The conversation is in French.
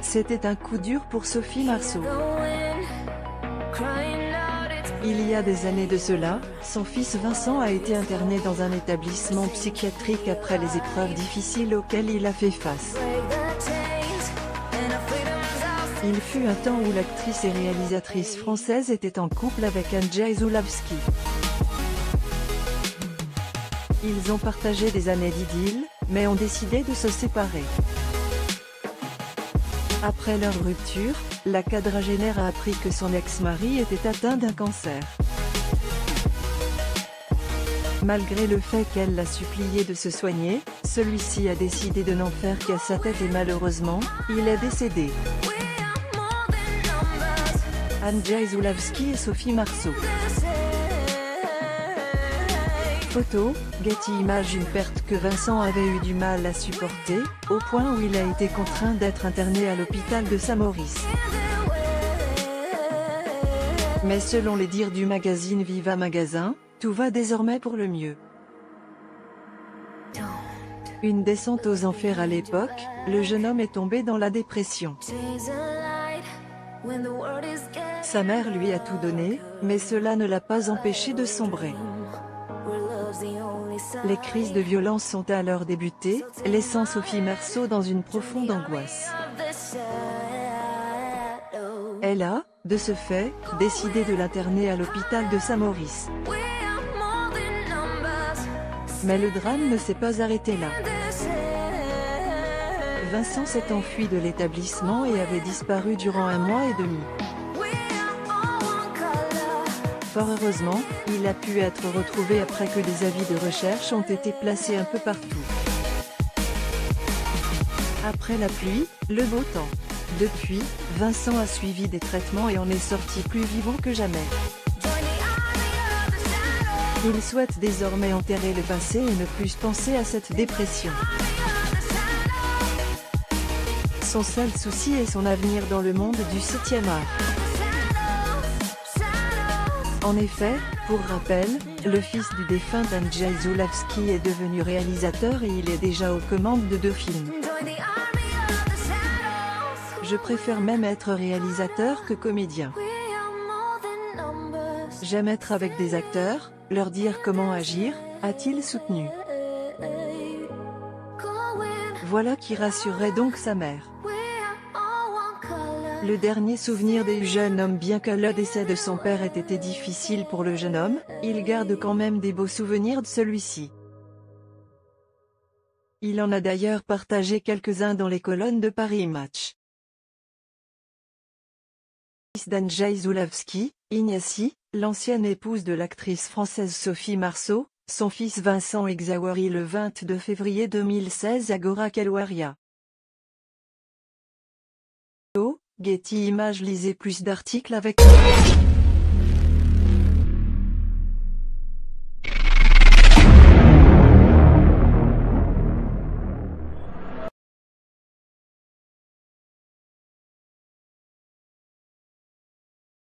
C'était un coup dur pour Sophie Marceau. Il y a des années de cela, son fils Vincent a été interné dans un établissement psychiatrique après les épreuves difficiles auxquelles il a fait face. Il fut un temps où l'actrice et réalisatrice française était en couple avec Andrzej Zulawski. Ils ont partagé des années d'idylle, mais ont décidé de se séparer. Après leur rupture, la quadragénaire a appris que son ex-mari était atteint d'un cancer. Malgré le fait qu'elle l'a supplié de se soigner, celui-ci a décidé de n'en faire qu'à sa tête et malheureusement, il est décédé. Andrzej Zulawski et Sophie Marceau. Photo, Getty Images. Une perte que Vincent avait eu du mal à supporter, au point où il a été contraint d'être interné à l'hôpital de Saint-Maurice. Mais selon les dires du magazine Viva Magazine, tout va désormais pour le mieux. Une descente aux enfers à l'époque, le jeune homme est tombé dans la dépression. Sa mère lui a tout donné, mais cela ne l'a pas empêché de sombrer. Les crises de violence sont alors débutées, laissant Sophie Marceau dans une profonde angoisse. Elle a, de ce fait, décidé de l'interner à l'hôpital de Saint-Maurice. Mais le drame ne s'est pas arrêté là. Vincent s'est enfui de l'établissement et avait disparu durant 1 mois et demi. Fort heureusement, il a pu être retrouvé après que des avis de recherche ont été placés un peu partout. Après la pluie, le beau temps. Depuis, Vincent a suivi des traitements et en est sorti plus vivant que jamais. Il souhaite désormais enterrer le passé et ne plus penser à cette dépression. Son seul souci est son avenir dans le monde du 7e art. En effet, pour rappel, le fils du défunt Andrzej Zulawski est devenu réalisateur et il est déjà aux commandes de 2 films. Je préfère même être réalisateur que comédien. J'aime être avec des acteurs, leur dire comment agir, a-t-il soutenu. Voilà qui rassurerait donc sa mère. Le dernier souvenir du jeune homme. Bien que le décès de son père ait été difficile pour le jeune homme, il garde quand même des beaux souvenirs de celui-ci. Il en a d'ailleurs partagé quelques-uns dans les colonnes de Paris Match. Fils d'Andrzej Zulawski, Ignacy, l'ancienne épouse de l'actrice française Sophie Marceau, son fils Vincent Exaouari le 22 février 2016 à Gora-Kelwaria. Getty Images. Lisez plus d'articles avec